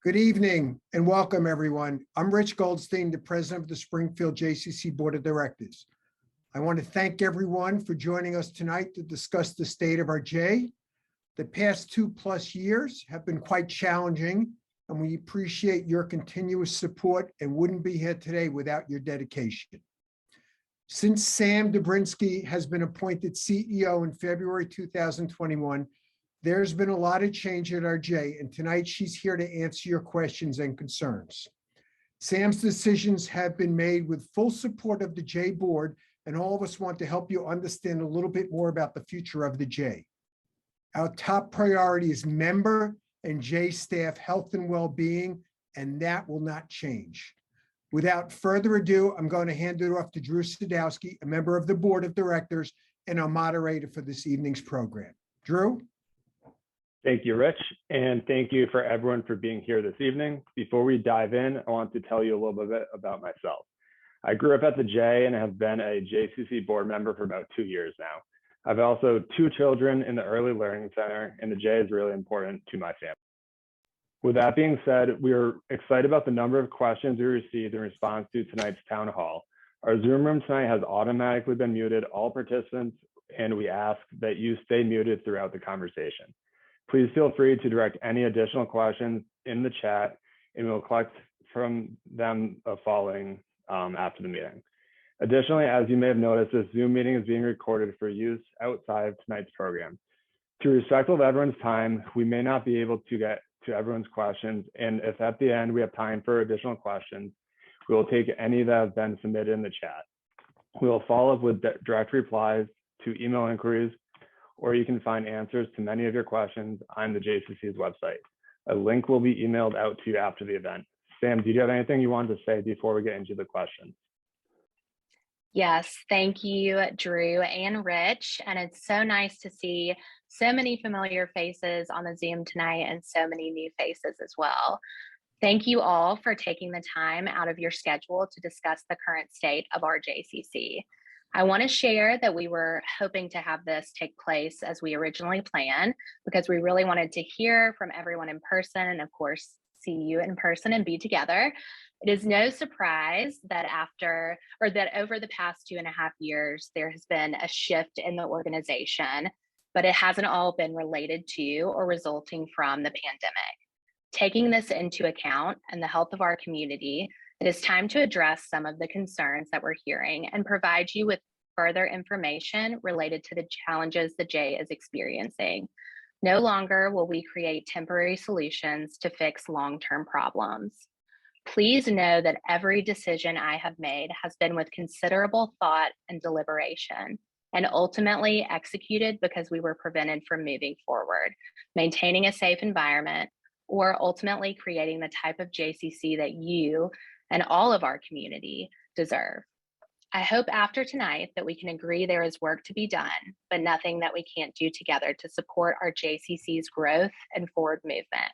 Good evening and welcome, everyone. I'm Rich Goldstein, the president of the Springfield JCC Board of Directors. I want to thank everyone for joining us tonight to discuss the state of our J. The past 2+ years have been quite challenging, and we appreciate your continuous support and wouldn't be here today without your dedication. Since Sam Dubrinsky has been appointed CEO in February 2021, there's been a lot of change at our J, and tonight she's here to answer your questions and concerns. Sam's decisions have been made with full support of the J board, and all of us want to help you understand a little bit more about the future of the J. Our top priority is member and J staff health and well-being, and that will not change. Without further ado, I'm going to hand it off to Drew Sadowski, a member of the board of directors and our moderator for this evening's program. Drew? Thank you, Rich, and thank you for everyone for being here this evening. Before we dive in, I want to tell you a little bit about myself. I grew up at the J and have been a JCC board member for about 2 years now. I've also 2 children in the Early Learning Center, and the J is really important to my family. With that being said, we are excited about the number of questions we received in response to tonight's town hall. Our Zoom room tonight has automatically been muted, all participants, and we ask that you stay muted throughout the conversation. Please feel free to direct any additional questions in the chat, and we'll collect from them following after the meeting. Additionally, as you may have noticed, this Zoom meeting is being recorded for use outside of tonight's program. To be respectful of everyone's time, we may not be able to get to everyone's questions, and if at the end we have time for additional questions, we will take any that have been submitted in the chat. We will follow up with direct replies to email inquiries, or you can find answers to many of your questions on the JCC's website. A link will be emailed out to you after the event. Sam, do you have anything you wanted to say before we get into the questions? Yes, thank you, Drew and Rich. And it's so nice to see so many familiar faces on the Zoom tonight and so many new faces as well. Thank you all for taking the time out of your schedule to discuss the current state of our JCC. I want to share that we were hoping to have this take place as we originally planned, because we really wanted to hear from everyone in person and, of course, see you in person and be together. It is no surprise that over the past 2.5 years, there has been a shift in the organization, but it hasn't all been related to or resulting from the pandemic. Taking this into account and the health of our community, it is time to address some of the concerns that we're hearing and provide you with further information related to the challenges the J is experiencing. No longer will we create temporary solutions to fix long-term problems. Please know that every decision I have made has been with considerable thought and deliberation, and ultimately executed because we were prevented from moving forward, maintaining a safe environment, or ultimately creating the type of JCC that you and all of our community deserve. I hope after tonight that we can agree there is work to be done, but nothing that we can't do together to support our JCC's growth and forward movement.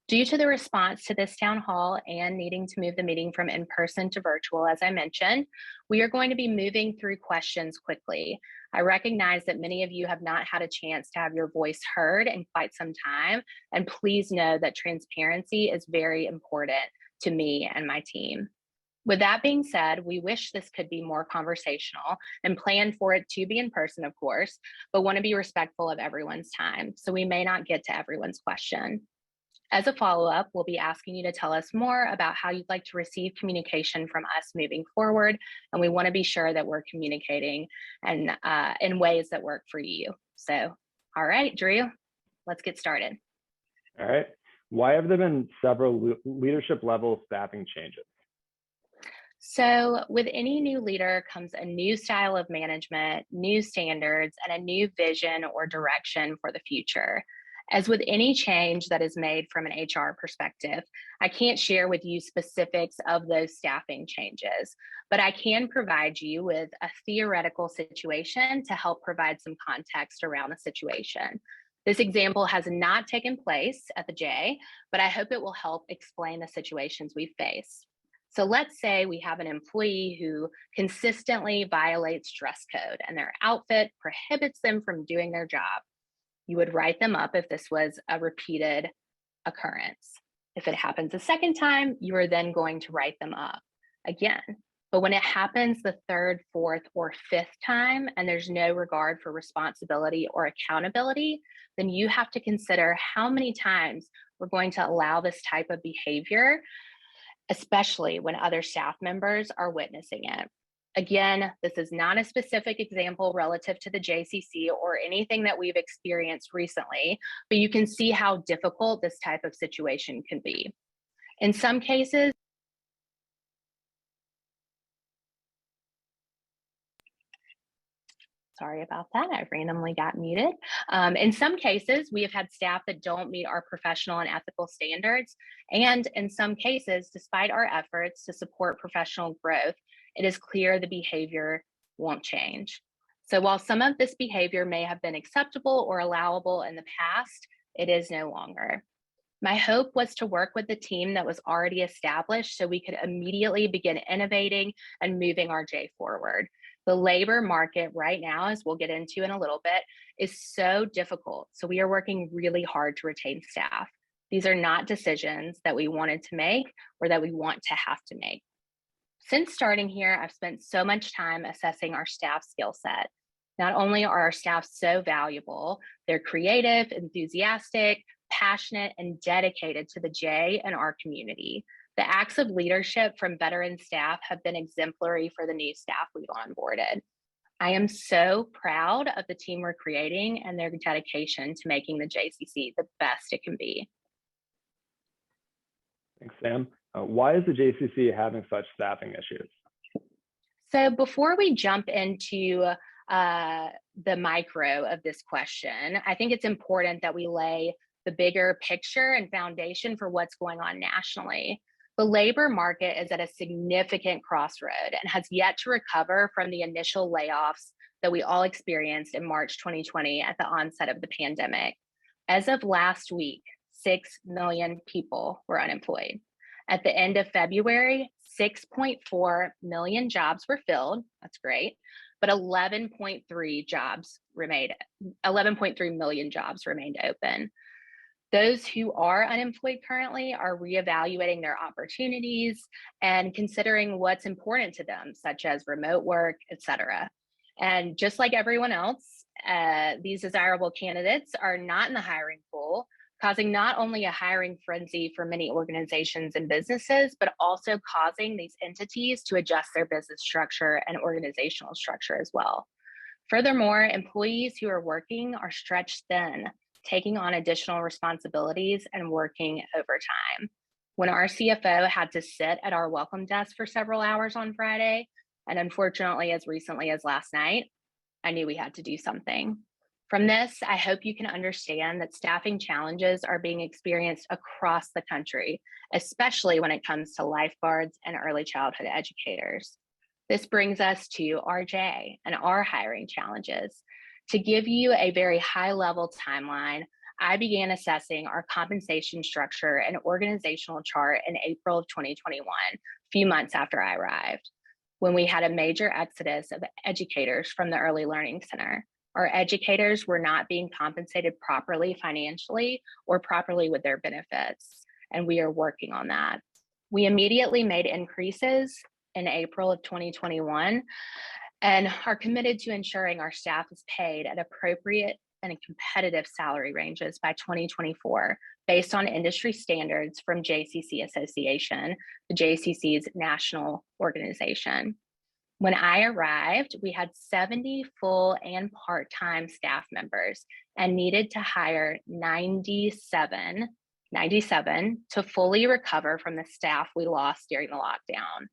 Due to the response to this town hall and needing to move the meeting from in-person to virtual, as I mentioned, we are going to be moving through questions quickly. I recognize that many of you have not had a chance to have your voice heard in quite some time, and please know that transparency is very important to me and my team. With that being said, we wish this could be more conversational and plan for it to be in person, of course, but want to be respectful of everyone's time, so we may not get to everyone's question. As a follow-up, we'll be asking you to tell us more about how you'd like to receive communication from us moving forward, and we want to be sure that we're communicating and in ways that work for you. So, all right, Drew, let's get started. All right. Why have there been several leadership level staffing changes? So with any new leader comes a new style of management, new standards, and a new vision or direction for the future. As with any change that is made from an HR perspective, I can't share with you specifics of those staffing changes, but I can provide you with a theoretical situation to help provide some context around the situation. This example has not taken place at the J, but I hope it will help explain the situations we face. So let's say we have an employee who consistently violates dress code and their outfit prohibits them from doing their job. You would write them up if this was a repeated occurrence. If it happens a second time, you are then going to write them up again. But when it happens the third, fourth, or fifth time, and there's no regard for responsibility or accountability, then you have to consider how many times we're going to allow this type of behavior, especially when other staff members are witnessing it. Again, this is not a specific example relative to the JCC or anything that we've experienced recently, but you can see how difficult this type of situation can be. In some cases, sorry about that, I randomly got muted. In some cases, we have had staff that don't meet our professional and ethical standards. And in some cases, despite our efforts to support professional growth, it is clear the behavior won't change. So while some of this behavior may have been acceptable or allowable in the past, it is no longer. My hope was to work with the team that was already established so we could immediately begin innovating and moving our J forward. The labor market right now, as we'll get into in a little bit, is so difficult. So we are working really hard to retain staff. These are not decisions that we wanted to make or that we want to have to make. Since starting here, I've spent so much time assessing our staff skill set. Not only are our staff so valuable, they're creative, enthusiastic, passionate, and dedicated to the J and our community. The acts of leadership from veteran staff have been exemplary for the new staff we've onboarded. I am so proud of the team we're creating and their dedication to making the JCC the best it can be. Thanks, Sam. Why is the JCC having such staffing issues? So before we jump into the micro of this question, I think it's important that we lay the bigger picture and foundation for what's going on nationally. The labor market is at a significant crossroad and has yet to recover from the initial layoffs that we all experienced in March 2020 at the onset of the pandemic. As of last week, 6 million people were unemployed. At the end of February, 6.4 million jobs were filled. That's great. But 11.3 million jobs remained open. Those who are unemployed currently are reevaluating their opportunities and considering what's important to them, such as remote work, et cetera. And just like everyone else, these desirable candidates are not in the hiring pool, causing not only a hiring frenzy for many organizations and businesses, but also causing these entities to adjust their business structure and organizational structure as well. Furthermore, employees who are working are stretched thin, taking on additional responsibilities and working overtime. When our CFO had to sit at our welcome desk for several hours on Friday, and unfortunately as recently as last night, I knew we had to do something. From this, I hope you can understand that staffing challenges are being experienced across the country, especially when it comes to lifeguards and early childhood educators. This brings us to RJ and our hiring challenges. To give you a very high-level timeline, I began assessing our compensation structure and organizational chart in April of 2021, a few months after I arrived, when we had a major exodus of educators from the Early Learning Center. Our educators were not being compensated properly financially or properly with their benefits, and we are working on that. We immediately made increases in April of 2021 and are committed to ensuring our staff is paid at appropriate and competitive salary ranges by 2024, based on industry standards from JCC Association, the JCC's national organization. When I arrived, we had 70 full and part-time staff members and needed to hire 97 to fully recover from the staff we lost during the lockdown.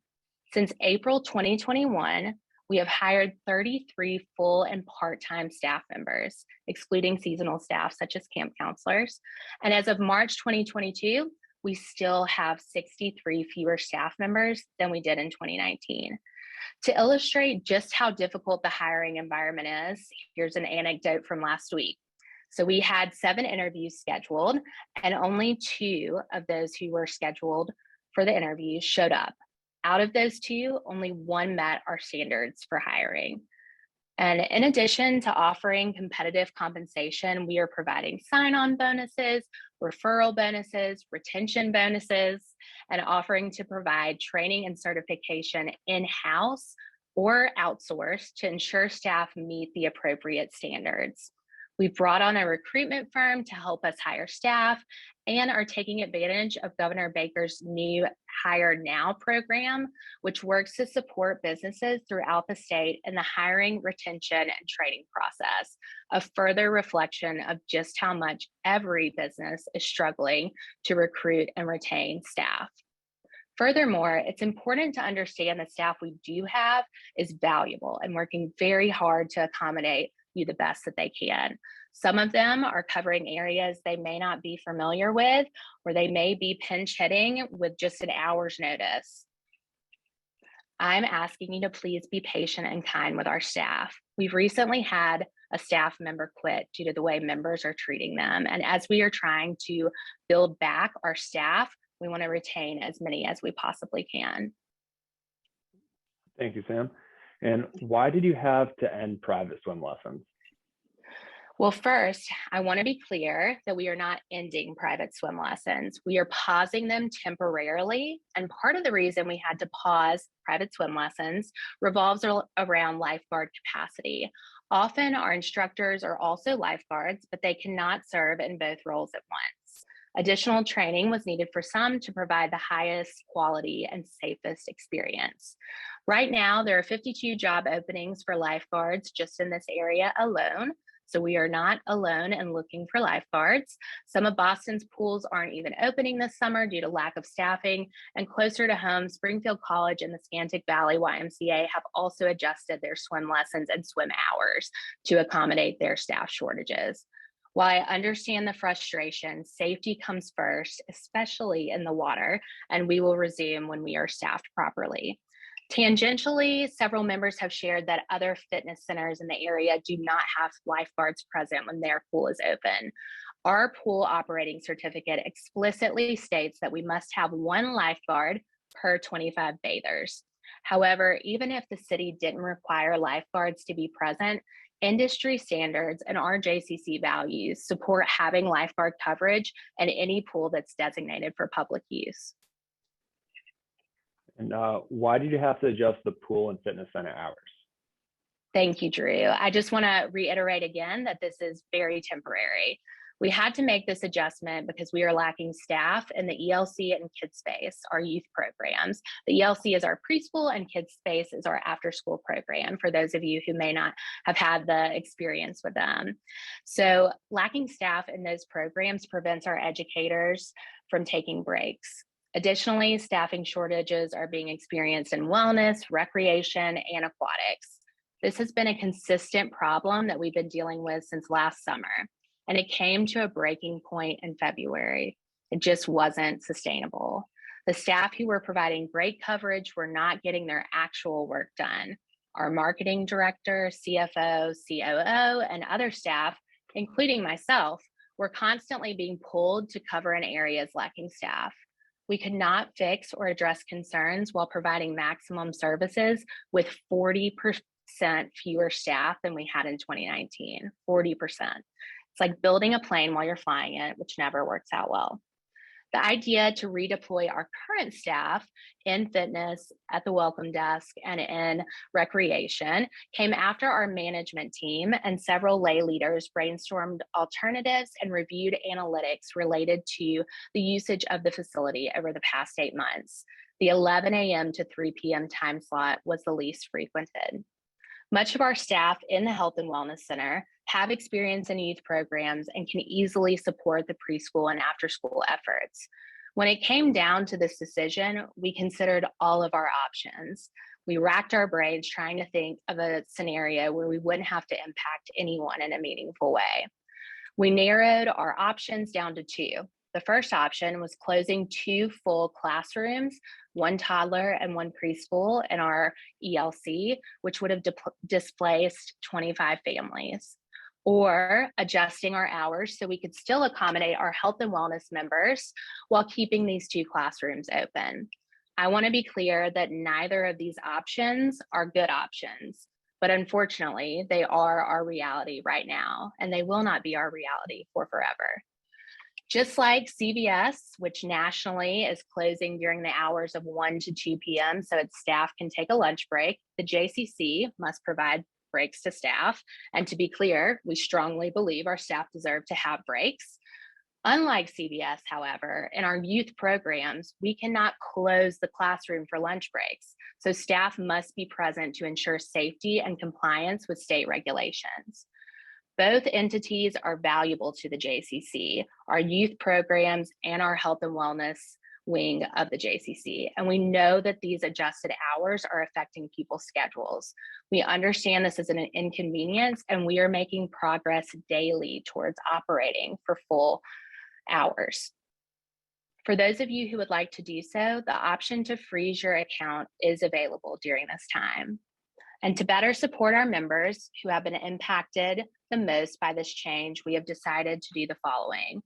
Since April 2021, we have hired 33 full and part-time staff members, excluding seasonal staff such as camp counselors. And as of March 2022, we still have 63 fewer staff members than we did in 2019. To illustrate just how difficult the hiring environment is, here's an anecdote from last week. So we had 7 interviews scheduled, and only 2 of those who were scheduled for the interviews showed up. Out of those 2, only 1 met our standards for hiring. And in addition to offering competitive compensation, we are providing sign-on bonuses, referral bonuses, retention bonuses, and offering to provide training and certification in-house or outsourced to ensure staff meet the appropriate standards. We've brought on a recruitment firm to help us hire staff and are taking advantage of Governor Baker's new Hire Now program, which works to support businesses throughout the state in the hiring, retention, and training process, a further reflection of just how much every business is struggling to recruit and retain staff. Furthermore, it's important to understand the staff we do have is valuable and working very hard to accommodate you the best that they can. Some of them are covering areas they may not be familiar with, or they may be pinch hitting with just an hour's notice. I'm asking you to please be patient and kind with our staff. We've recently had a staff member quit due to the way members are treating them. And as we are trying to build back our staff, we want to retain as many as we possibly can. Thank you, Sam. And why did you have to end private swim lessons? Well, first, I want to be clear that we are not ending private swim lessons. We are pausing them temporarily. And part of the reason we had to pause private swim lessons revolves around lifeguard capacity. Often our instructors are also lifeguards, but they cannot serve in both roles at once. Additional training was needed for some to provide the highest quality and safest experience. Right now, there are 52 job openings for lifeguards just in this area alone. So we are not alone in looking for lifeguards. Some of Boston's pools aren't even opening this summer due to lack of staffing, and closer to home, Springfield College and the Scantic Valley YMCA have also adjusted their swim lessons and swim hours to accommodate their staff shortages. While I understand the frustration, safety comes first, especially in the water, and we will resume when we are staffed properly. Tangentially, several members have shared that other fitness centers in the area do not have lifeguards present when their pool is open. Our pool operating certificate explicitly states that we must have one lifeguard per 25 bathers. However, even if the city didn't require lifeguards to be present, industry standards and our JCC values support having lifeguard coverage at any pool that's designated for public use. And why did you have to adjust the pool and fitness center hours? Thank you, Drew. I just want to reiterate again that this is very temporary. We had to make this adjustment because we are lacking staff in the ELC and Kids Space, our youth programs. The ELC is our preschool and Kids Space is our after school program, for those of you who may not have had the experience with them. So lacking staff in those programs prevents our educators from taking breaks. Additionally, staffing shortages are being experienced in wellness, recreation, and aquatics. This has been a consistent problem that we've been dealing with since last summer, and it came to a breaking point in February. It just wasn't sustainable. The staff who were providing great coverage were not getting their actual work done. Our marketing director, CFO, COO, and other staff, including myself, were constantly being pulled to cover in areas lacking staff. We could not fix or address concerns while providing maximum services with 40% fewer staff than we had in 2019, 40%. It's like building a plane while you're flying it, which never works out well. The idea to redeploy our current staff in fitness, at the welcome desk, and in recreation came after our management team and several lay leaders brainstormed alternatives and reviewed analytics related to the usage of the facility over the past 8 months. The 11 a.m. to 3 p.m. time slot was the least frequented. Much of our staff in the Health and Wellness Center have experience in youth programs and can easily support the preschool and after-school efforts. When it came down to this decision, we considered all of our options. We racked our brains trying to think of a scenario where we wouldn't have to impact anyone in a meaningful way. We narrowed our options down to 2. The first option was closing 2 full classrooms, 1 toddler and 1 preschool in our ELC, which would have displaced 25 families, or adjusting our hours so we could still accommodate our health and wellness members while keeping these 2 classrooms open. I want to be clear that neither of these options are good options, but unfortunately, they are our reality right now, and they will not be our reality for forever. Just like CVS, which nationally is closing during the hours of 1 to 2 p.m. so its staff can take a lunch break, the JCC must provide breaks to staff. And to be clear, we strongly believe our staff deserve to have breaks. Unlike CVS, however, in our youth programs, we cannot close the classroom for lunch breaks. So staff must be present to ensure safety and compliance with state regulations. Both entities are valuable to the JCC, our youth programs and our health and wellness wing of the JCC. And we know that these adjusted hours are affecting people's schedules. We understand this is an inconvenience, and we are making progress daily towards operating for full hours. For those of you who would like to do so, the option to freeze your account is available during this time. And to better support our members who have been impacted the most by this change, we have decided to do the following.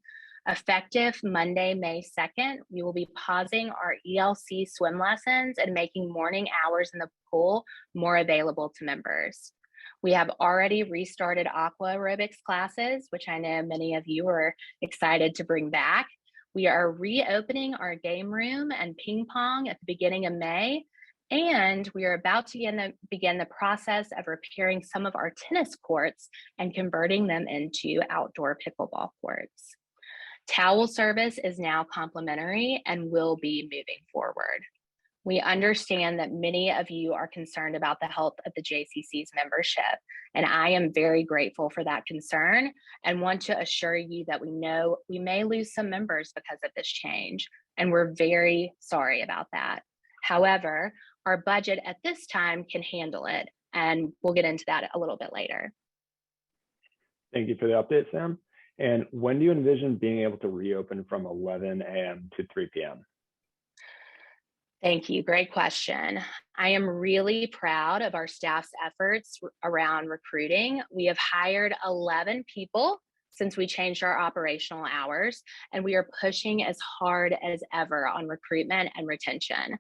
Effective Monday, May 2nd, we will be pausing our ELC swim lessons and making morning hours in the pool more available to members. We have already restarted aqua aerobics classes, which I know many of you are excited to bring back. We are reopening our game room and ping pong at the beginning of May, and we are about to begin the process of repairing some of our tennis courts and converting them into outdoor pickleball courts. Towel service is now complimentary and will be moving forward. We understand that many of you are concerned about the health of the JCC's membership, and I am very grateful for that concern and want to assure you that we know we may lose some members because of this change, and we're very sorry about that. However, our budget at this time can handle it, and we'll get into that a little bit later. Thank you for the update, Sam. And when do you envision being able to reopen from 11 a.m. to 3 p.m.? Thank you. Great question. I am really proud of our staff's efforts around recruiting. We have hired 11 people since we changed our operational hours, and we are pushing as hard as ever on recruitment and retention.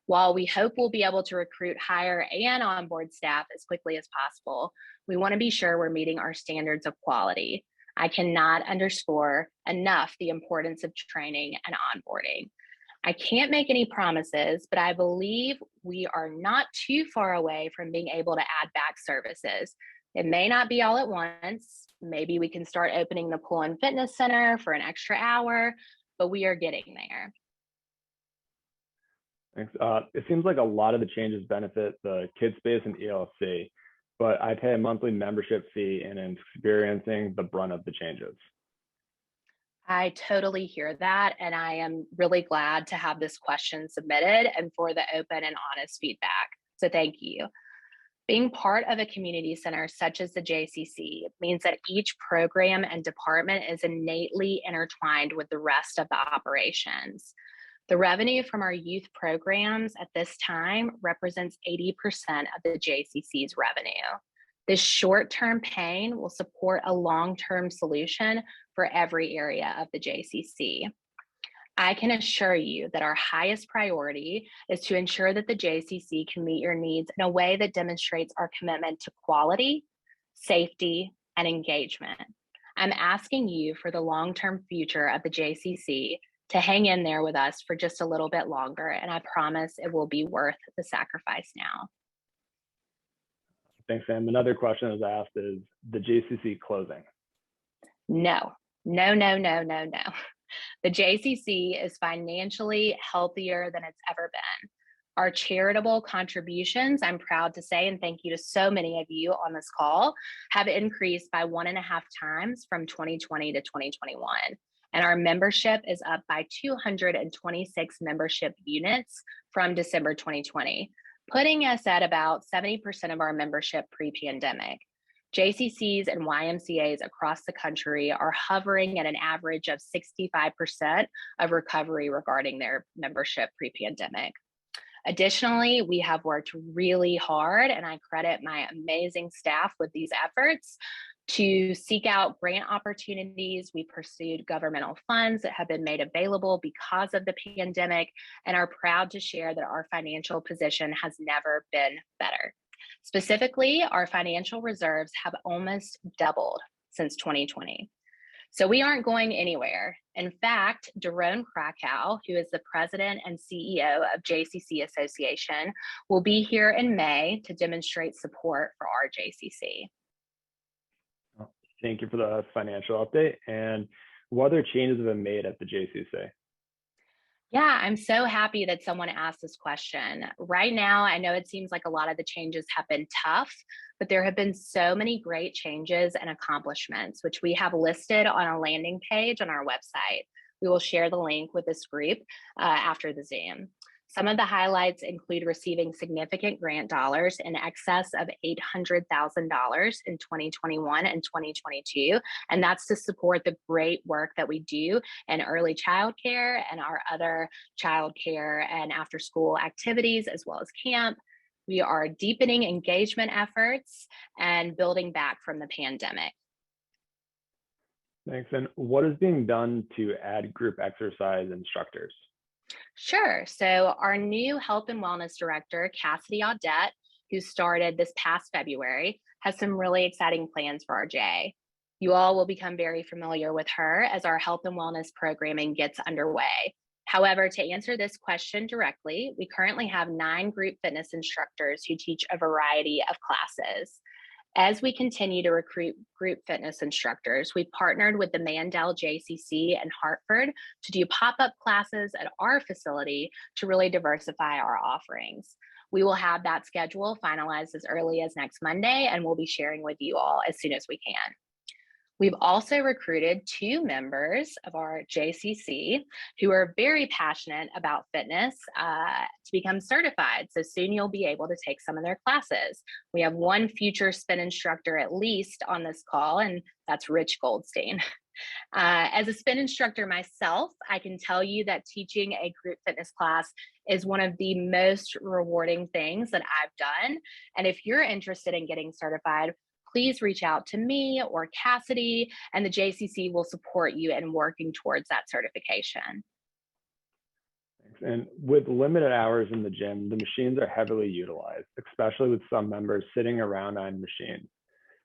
While we hope we'll be able to recruit, hire, and onboard staff as quickly as possible, we want to be sure we're meeting our standards of quality. I cannot underscore enough the importance of training and onboarding. I can't make any promises, but I believe we are not too far away from being able to add back services. It may not be all at once. Maybe we can start opening the pool and fitness center for an extra hour, but we are getting there. Thanks. It seems like a lot of the changes benefit the kids space and ELC, but I pay a monthly membership fee and am experiencing the brunt of the changes. I totally hear that, and I am really glad to have this question submitted and for the open and honest feedback. So thank you. Being part of a community center such as the JCC means that each program and department is innately intertwined with the rest of the operations. The revenue from our youth programs at this time represents 80% of the JCC's revenue. This short-term pain will support a long-term solution for every area of the JCC. I can assure you that our highest priority is to ensure that the JCC can meet your needs in a way that demonstrates our commitment to quality, safety, and engagement. I'm asking you for the long-term future of the JCC to hang in there with us for just a little bit longer, and I promise it will be worth the sacrifice now. Thanks, Sam. Another question that was asked is the JCC closing? No, no, no, no, no, no. The JCC is financially healthier than it's ever been. Our charitable contributions, I'm proud to say, and thank you to so many of you on this call, have increased by 1.5 times from 2020 to 2021. And our membership is up by 226 membership units from December 2020, putting us at about 70% of our membership pre-pandemic. JCCs and YMCAs across the country are hovering at an average of 65% of recovery regarding their membership pre-pandemic. Additionally, we have worked really hard, and I credit my amazing staff with these efforts, to seek out grant opportunities. We pursued governmental funds that have been made available because of the pandemic, and are proud to share that our financial position has never been better. Specifically, our financial reserves have almost doubled since 2020. So we aren't going anywhere. In fact, Daron Krakow, who is the president and CEO of JCC Association, will be here in May to demonstrate support for our JCC. Thank you for the financial update. And what other changes have been made at the JCC? Yeah, I'm so happy that someone asked this question. Right now, I know it seems like a lot of the changes have been tough, but there have been so many great changes and accomplishments, which we have listed on a landing page on our website. We will share the link with this group after the Zoom. Some of the highlights include receiving significant grant dollars in excess of $800,000 in 2021 and 2022. And that's to support the great work that we do in early childcare and our other childcare and after school activities, as well as camp. We are deepening engagement efforts and building back from the pandemic. Thanks. And what is being done to add group exercise instructors? Sure. So our new health and wellness director, Cassidy Audette, who started this past February, has some really exciting plans for our J. You all will become very familiar with her as our health and wellness programming gets underway. However, to answer this question directly, we currently have 9 group fitness instructors who teach a variety of classes. As we continue to recruit group fitness instructors, we've partnered with the Mandel JCC in Hartford to do pop-up classes at our facility to really diversify our offerings. We will have that schedule finalized as early as next Monday, and we'll be sharing with you all as soon as we can. We've also recruited 2 members of our JCC who are very passionate about fitness to become certified. So soon you'll be able to take some of their classes. We have 1 future spin instructor at least on this call, and that's Rich Goldstein. As a spin instructor myself, I can tell you that teaching a group fitness class is one of the most rewarding things that I've done. And if you're interested in getting certified, please reach out to me or Cassidy, and the JCC will support you in working towards that certification. Thanks. And with limited hours in the gym, the machines are heavily utilized, especially with some members sitting around on machines.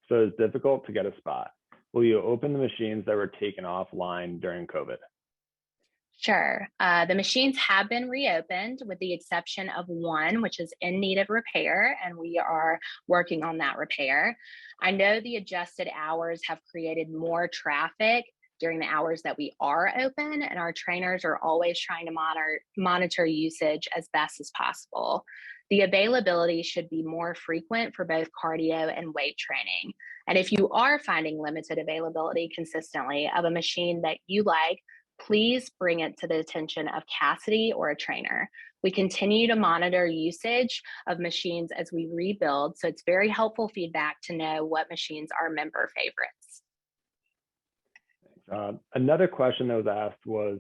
So it's difficult to get a spot. Will you open the machines that were taken offline during COVID? Sure. The machines have been reopened with the exception of 1, which is in need of repair, and we are working on that repair. I know the adjusted hours have created more traffic during the hours that we are open, and our trainers are always trying to monitor usage as best as possible. The availability should be more frequent for both cardio and weight training. And if you are finding limited availability consistently of a machine that you like, please bring it to the attention of Cassidy or a trainer. We continue to monitor usage of machines as we rebuild, so it's very helpful feedback to know what machines are member favorites. Another question that was asked was,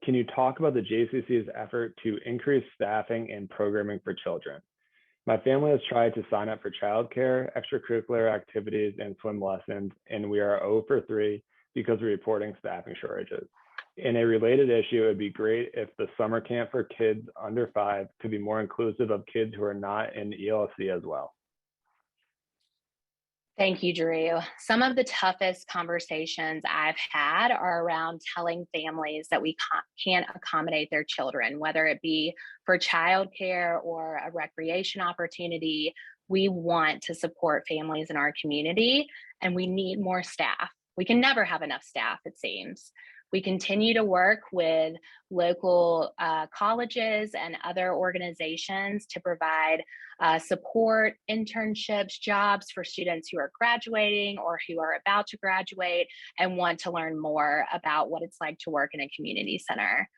can you talk about the JCC's effort to increase staffing and programming for children? My family has tried to sign up for childcare, extracurricular activities, and swim lessons, and we are 0 for 3 because of reporting staffing shortages. In a related issue, it'd be great if the summer camp for kids under 5 could be more inclusive of kids who are not in ELC as well. Thank you, Drew. Some of the toughest conversations I've had are around telling families that we can't accommodate their children, whether it be for childcare or a recreation opportunity. We want to support families in our community, and we need more staff. We can never have enough staff, it seems. We continue to work with local colleges and other organizations to provide support, internships, jobs for students who are graduating or who are about to graduate and want to learn more about what it's like to work in a community center.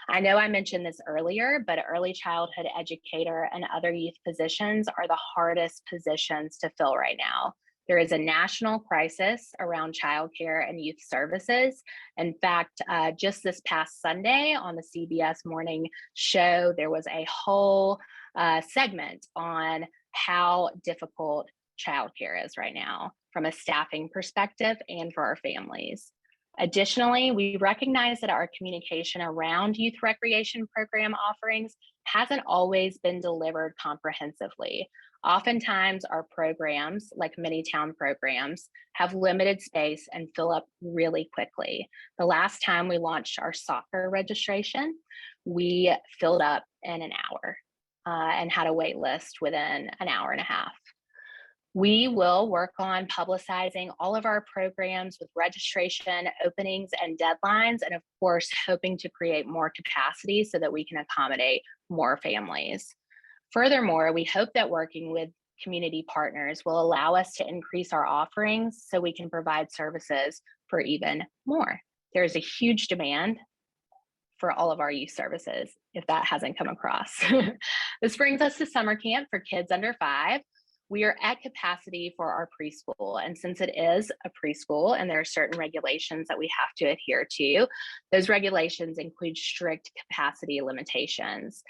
I know I mentioned this earlier, but early childhood educator and other youth positions are the hardest positions to fill right now. There is a national crisis around childcare and youth services. In fact, just this past Sunday on the CBS Morning Show, there was a whole segment on how difficult childcare is right now from a staffing perspective and for our families. Additionally, we recognize that our communication around youth recreation program offerings hasn't always been delivered comprehensively. Oftentimes, our programs, like many town programs, have limited space and fill up really quickly. The last time we launched our soccer registration, we filled up in an hour and had a wait list within an hour and a half. We will work on publicizing all of our programs with registration, openings, and deadlines, and of course, hoping to create more capacity so that we can accommodate more families. Furthermore, we hope that working with community partners will allow us to increase our offerings so we can provide services for even more. There's a huge demand for all of our youth services, if that hasn't come across. This brings us to summer camp for kids under 5. We are at capacity for our preschool. And since it is a preschool and there are certain regulations that we have to adhere to, those regulations include strict capacity limitations.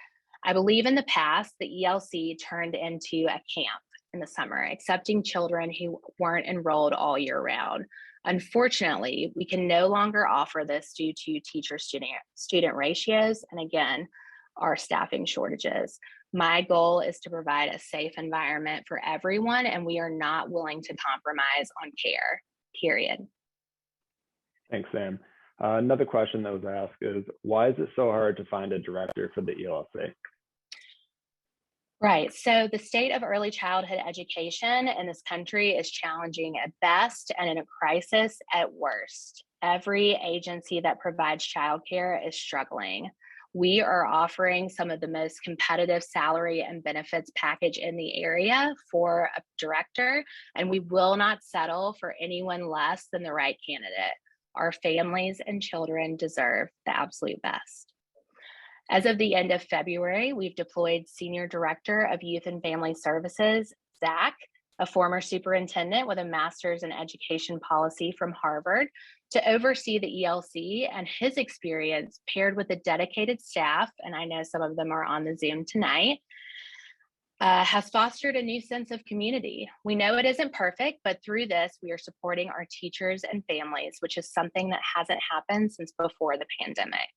I believe in the past, the ELC turned into a camp in the summer, accepting children who weren't enrolled all year round. Unfortunately, we can no longer offer this due to teacher-student ratios and, again, our staffing shortages. My goal is to provide a safe environment for everyone, and we are not willing to compromise on care, period. Thanks, Sam. Another question that was asked is, why is it so hard to find a director for the ELC? Right. So the state of early childhood education in this country is challenging at best and in a crisis at worst. Every agency that provides childcare is struggling. We are offering some of the most competitive salary and benefits package in the area for a director, and we will not settle for anyone less than the right candidate. Our families and children deserve the absolute best. As of the end of February, we've deployed Senior Director of Youth and Family Services, Zach, a former superintendent with a master's in education policy from Harvard, to oversee the ELC, and his experience paired with a dedicated staff, and I know some of them are on the Zoom tonight, has fostered a new sense of community. We know it isn't perfect, but through this, we are supporting our teachers and families, which is something that hasn't happened since before the pandemic.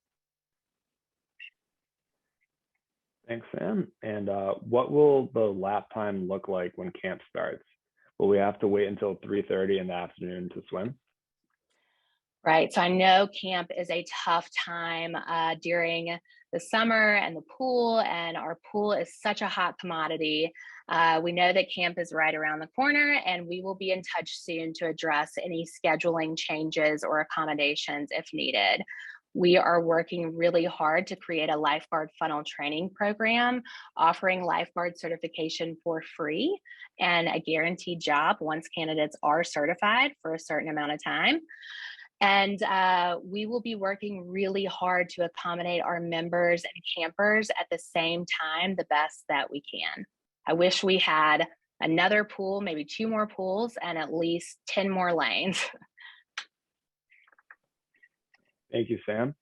Thanks, Sam. And what will the lap time look like when camp starts? Will we have to wait until 3:30 in the afternoon to swim? Right. So I know camp is a tough time during the summer and the pool, and our pool is such a hot commodity. We know that camp is right around the corner, and we will be in touch soon to address any scheduling changes or accommodations if needed. We are working really hard to create a lifeguard funnel training program, offering lifeguard certification for free and a guaranteed job once candidates are certified for a certain amount of time. And we will be working really hard to accommodate our members and campers at the same time the best that we can. I wish we had another pool, maybe 2 more pools, and at least 10 more lanes. Thank you, Sam.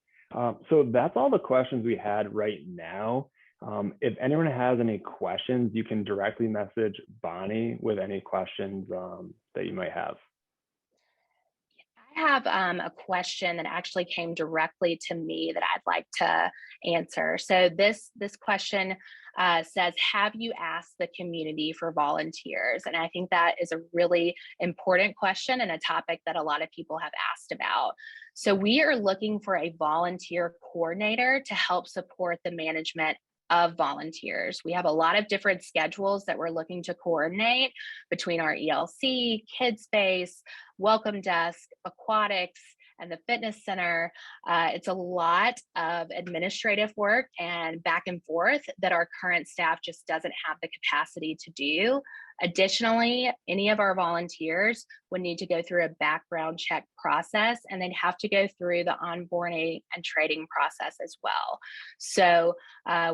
So that's all the questions we had right now. If anyone has any questions, you can directly message Bonnie with any questions that you might have. I have a question that actually came directly to me that I'd like to answer. So this question says, have you asked the community for volunteers? And I think that is a really important question and a topic that a lot of people have asked about. So we are looking for a volunteer coordinator to help support the management of volunteers. We have a lot of different schedules that we're looking to coordinate between our ELC, Kids Space, Welcome Desk, Aquatics, and the Fitness Center. It's a lot of administrative work and back and forth that our current staff just doesn't have the capacity to do. Additionally, any of our volunteers would need to go through a background check process, and they'd have to go through the onboarding and training process as well. So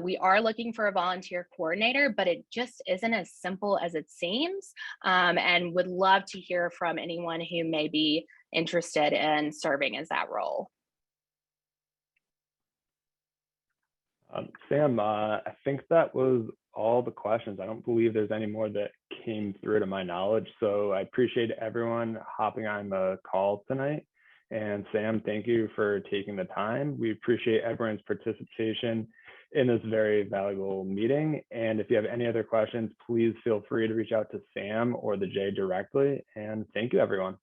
we are looking for a volunteer coordinator, but it just isn't as simple as it seems, and would love to hear from anyone who may be interested in serving as that role. Sam, I think that was all the questions. I don't believe there's any more that came through to my knowledge. So I appreciate everyone hopping on the call tonight. And Sam, thank you for taking the time. We appreciate everyone's participation in this very valuable meeting. And if you have any other questions, please feel free to reach out to Sam or the J directly. And thank you, everyone.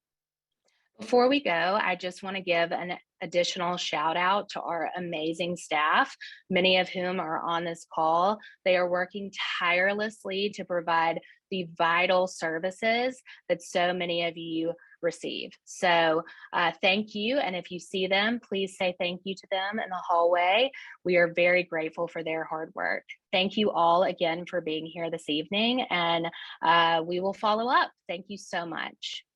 Before we go, I just want to give an additional shout out to our amazing staff, many of whom are on this call. They are working tirelessly to provide the vital services that so many of you receive. So thank you. And if you see them, please say thank you to them in the hallway. We are very grateful for their hard work. Thank you all again for being here this evening, and we will follow up. Thank you so much.